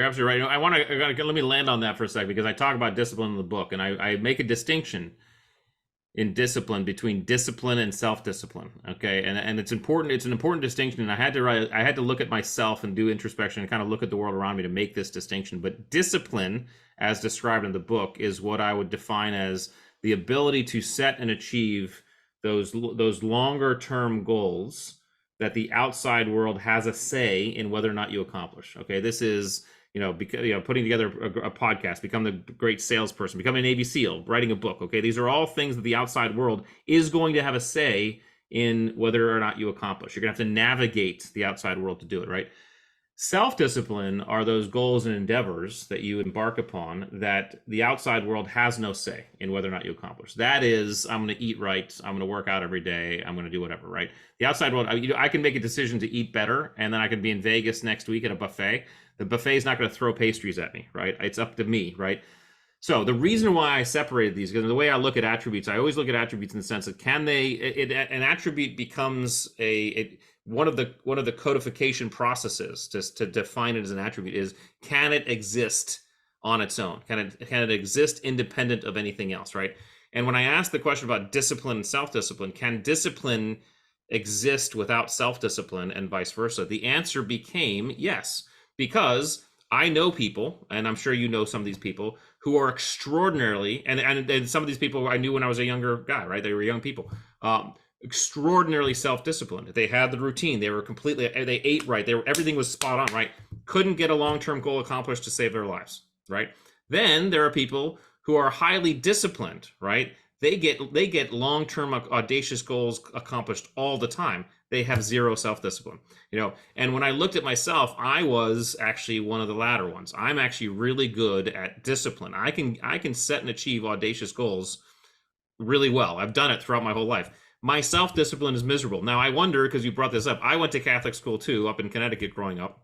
you're absolutely right. Let me land on that for a second, because I talk about discipline in the book, and I make a distinction in discipline between discipline and self-discipline. Okay. And it's important. It's an important distinction. And I had to look at myself and do introspection and kind of look at the world around me to make this distinction. But discipline, as described in the book, is what I would define as the ability to set and achieve those longer term goals that the outside world has a say in whether or not you accomplish. Okay. This is, putting together a podcast, become the great salesperson, become a Navy SEAL, writing a book. Okay, these are all things that the outside world is going to have a say in whether or not you accomplish. You're gonna have to navigate the outside world to do it, right? Self-discipline are those goals and endeavors that you embark upon that the outside world has no say in whether or not you accomplish. That is, I'm going to eat right, I'm going to work out every day, I'm going to do whatever, right? The outside world, I can make a decision to eat better, and then I can be in Vegas next week at a buffet. The buffet is not going to throw pastries at me, right? It's up to me, right? So the reason why I separated these, because the way I look at attributes, I always look at attributes in the sense of an attribute becomes one of the codification processes to define it as an attribute is, can it exist on its own? Can it exist independent of anything else, right? And when I asked the question about discipline and self-discipline, can discipline exist without self-discipline and vice versa? The answer became yes, because I know people, and I'm sure you know some of these people, who are extraordinarily, and some of these people I knew when I was a younger guy, right? They were young people, extraordinarily self-disciplined. They had the routine. They ate right. Everything was spot on, right? Couldn't get a long-term goal accomplished to save their lives, right? Then there are people who are highly disciplined, right? They get long-term audacious goals accomplished all the time. They have zero self-discipline, and when I looked at myself, I was actually one of the latter ones. I'm actually really good at discipline. I can set and achieve audacious goals really well. I've done it throughout my whole life. My self-discipline is miserable. Now, I wonder, because you brought this up, I went to Catholic school too, up in Connecticut growing up.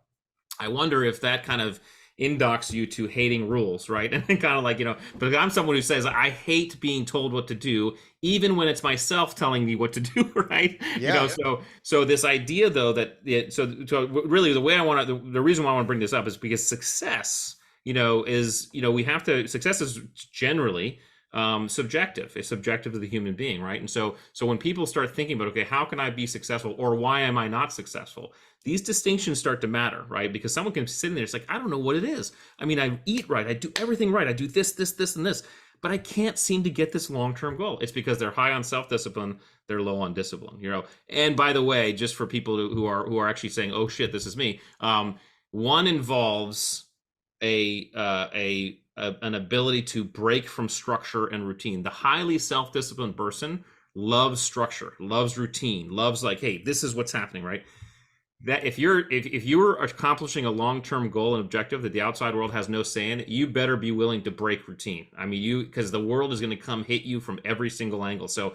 I wonder if that kind of indocts you to hating rules, right? And kind of like, but I'm someone who says, I hate being told what to do, even when it's myself telling me what to do, right? Yeah. So this idea though, so really the reason why I want to bring this up is because success, success is generally subjective. It's subjective to the human being, right? And so when people start thinking about, okay, how can I be successful, or why am I not successful? These distinctions start to matter, right? Because someone can sit in there, it's like, I don't know what it is. I mean, I eat right, I do everything right, I do this, and this, but I can't seem to get this long-term goal. It's because they're high on self-discipline, they're low on discipline, And by the way, just for people who are actually saying, oh shit, this is me, one involves an ability to break from structure and routine. The highly self-disciplined person loves structure, loves routine, loves like, hey, this is what's happening, right? That if you're accomplishing a long-term goal and objective that the outside world has no say in, you better be willing to break routine. I mean, because the world is going to come hit you from every single angle. So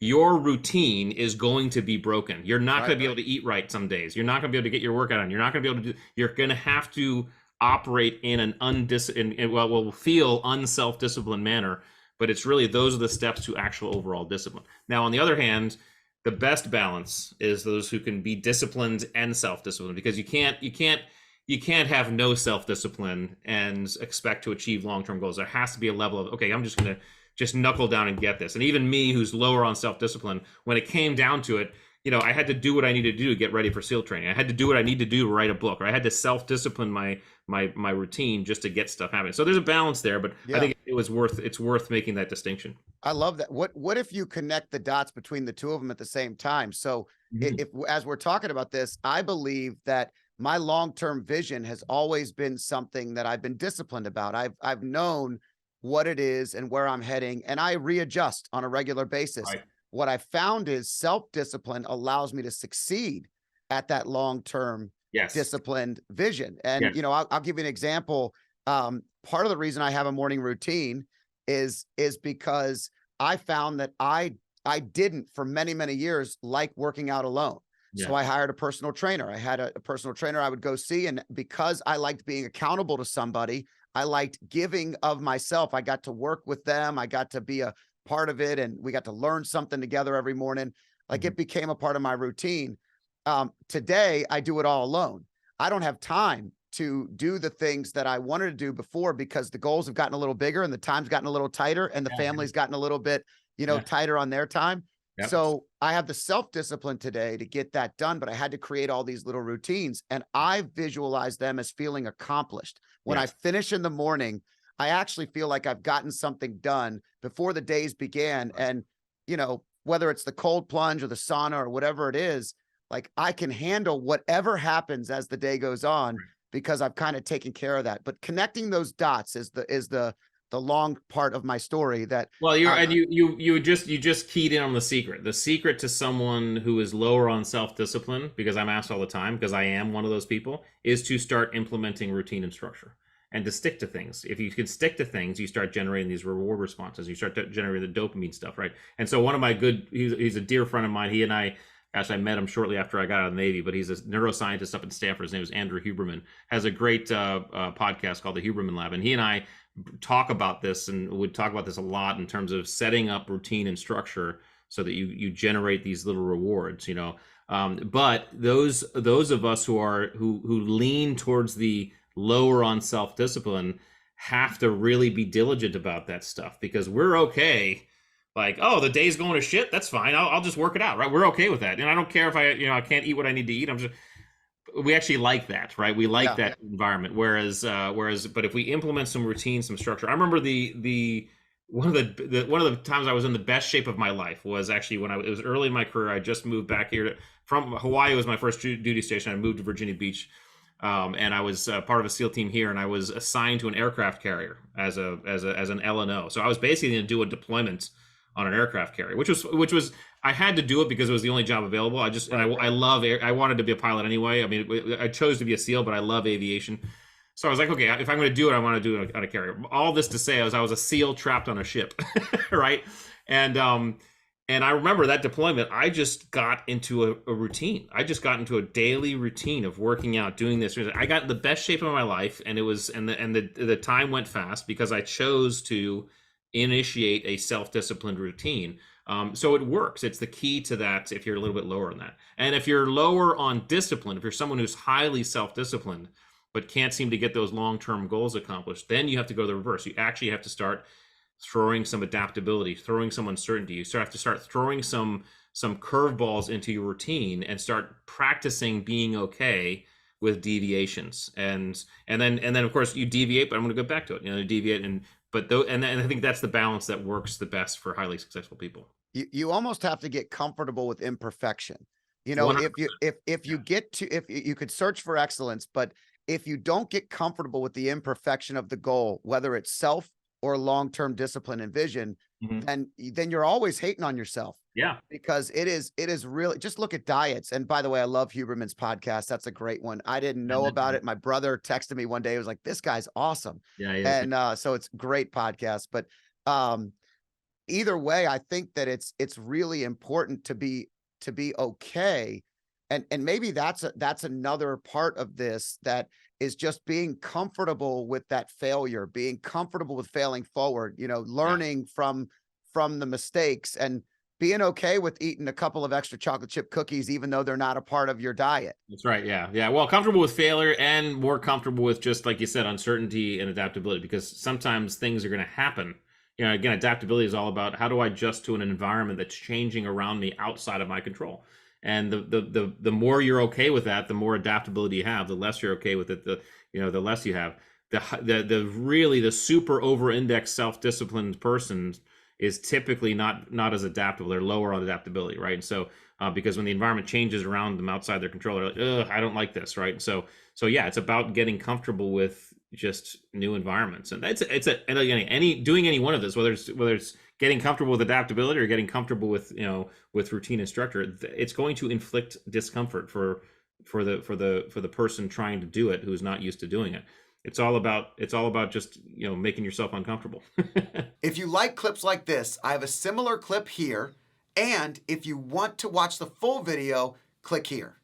your routine is going to be broken. You're not going to be able to eat right some days. You're not going to be able to get your workout on. You're not going to be able to you're going to have to operate in an will feel unself-disciplined manner, but it's really, those are the steps to actual overall discipline. Now, on the other hand, the best balance is those who can be disciplined and self-disciplined, because you can't have no self-discipline and expect to achieve long-term goals. There has to be a level of, okay, I'm just going to knuckle down and get this. And even me, who's lower on self-discipline, when it came down to it, I had to do what I needed to do to get ready for SEAL training. I had to do what I need to do to write a book, or I had to self-discipline my routine just to get stuff happening. So there's a balance there, but yeah. I think it's worth making that distinction. I love that. What if you connect the dots between the two of them at the same time? So if as we're talking about this, I believe that my long-term vision has always been something that I've been disciplined about. I've known what it is and where I'm heading, and I readjust on a regular basis. Right. What I found is self-discipline allows me to succeed at that long-term disciplined vision. And, I'll give you an example. Part of the reason I have a morning routine is because I found that I didn't for many, many years like working out alone. Yeah. So I hired a personal trainer. I had a personal trainer I would go see. And because I liked being accountable to somebody, I liked giving of myself. I got to work with them. I got to be a part of it, and we got to learn something together every morning. Like it became a part of my routine. Today I do it all alone. I don't have time to do the things that I wanted to do before, because the goals have gotten a little bigger and the time's gotten a little tighter and the Yeah. family's gotten a little bit, Yeah. tighter on their time. Yep. So I have the self-discipline today to get that done, but I had to create all these little routines, and I visualize them as feeling accomplished. When I Yes. finish in the morning, I actually feel like I've gotten something done before the days began. And, whether it's the cold plunge or the sauna or whatever it is, like I can handle whatever happens as the day goes on because I've kind of taken care of that. But connecting those dots is the long part of my story that Well, you just keyed in on the secret. The secret to someone who is lower on self-discipline, because I'm asked all the time, because I am one of those people, is to start implementing routine and structure and to stick to things. If you can stick to things, you start generating these reward responses. You start to generate the dopamine stuff, right? And so one of my he's a dear friend of mine. He and I, gosh, I met him shortly after I got out of the Navy, but he's a neuroscientist up in Stanford. His name is Andrew Huberman. Has a great podcast called the Huberman Lab, and he and I talk about this and would talk about this a lot in terms of setting up routine and structure so that you generate these little rewards, but those of us who lean towards the lower on self-discipline have to really be diligent about that stuff, because we're okay. Like, oh, the day's going to shit, that's fine, I'll just work it out, right? We're okay with that, and I don't care if I can't eat what I need to eat. We actually like that, right? We like that environment. Whereas, but if we implement some routine, some structure, I remember one of the times I was in the best shape of my life was actually when it was early in my career. I just moved back here from Hawaii. Was my first duty station. I moved to Virginia Beach, and I was part of a SEAL team here, and I was assigned to an aircraft carrier as an LNO. So I was basically going to do a deployment on an aircraft carrier, which was I had to do it because it was the only job available. I love I wanted to be a pilot anyway. I mean, I chose to be a SEAL, but I love aviation. So I was like, okay, if I'm going to do it, I want to do it on a carrier. All this to say, I was a SEAL trapped on a ship, right? And I remember that deployment. I just got into a routine. I just got into a daily routine of working out, doing this. I got in the best shape of my life, and the time went fast because I chose to initiate a self-disciplined routine. So it works. It's the key to that if you're a little bit lower on that. And if you're lower on discipline, if you're someone who's highly self-disciplined but can't seem to get those long-term goals accomplished, then you have to go the reverse. You actually have to start throwing some adaptability, throwing some uncertainty. You have to start throwing some curveballs into your routine and start practicing being okay with deviations. And then of course you deviate, but I'm going to go back to it. Deviate and I think that's the balance that works the best for highly successful people. You almost have to get comfortable with imperfection. 100%. If you could search for excellence, but if you don't get comfortable with the imperfection of the goal, whether it's self or long-term discipline and vision, then you're always hating on yourself. Yeah. Because it is really, just look at diets. And by the way, I love Huberman's podcast. That's a great one. I didn't know about it. My brother texted me one day. He was like, this guy's awesome. Yeah. Yeah. And so it's great podcast. But either way, I think that it's really important to be okay. And maybe that's another part of this, that is just being comfortable with that failure, being comfortable with failing forward, learning from the mistakes, and being okay with eating a couple of extra chocolate chip cookies, even though they're not a part of your diet. That's right. Yeah. Yeah. Well, comfortable with failure and more comfortable with, just like you said, uncertainty and adaptability, because sometimes things are going to happen. Again, adaptability is all about how do I adjust to an environment that's changing around me outside of my control. And the more you're okay with that, the more adaptability you have. The less you're okay with it, the less you have. The super over-indexed self-disciplined person is typically not as adaptable. They're lower on adaptability, right? And so because when the environment changes around them outside their control, they're like, ugh, I don't like this, right? So yeah, it's about getting comfortable with just new environments, and doing any one of this, whether it's getting comfortable with adaptability or getting comfortable with routine and structure, it's going to inflict discomfort for the person trying to do it who's not used to doing it. It's all about just making yourself uncomfortable. If you like clips like this, I have a similar clip here, and if you want to watch the full video, click here.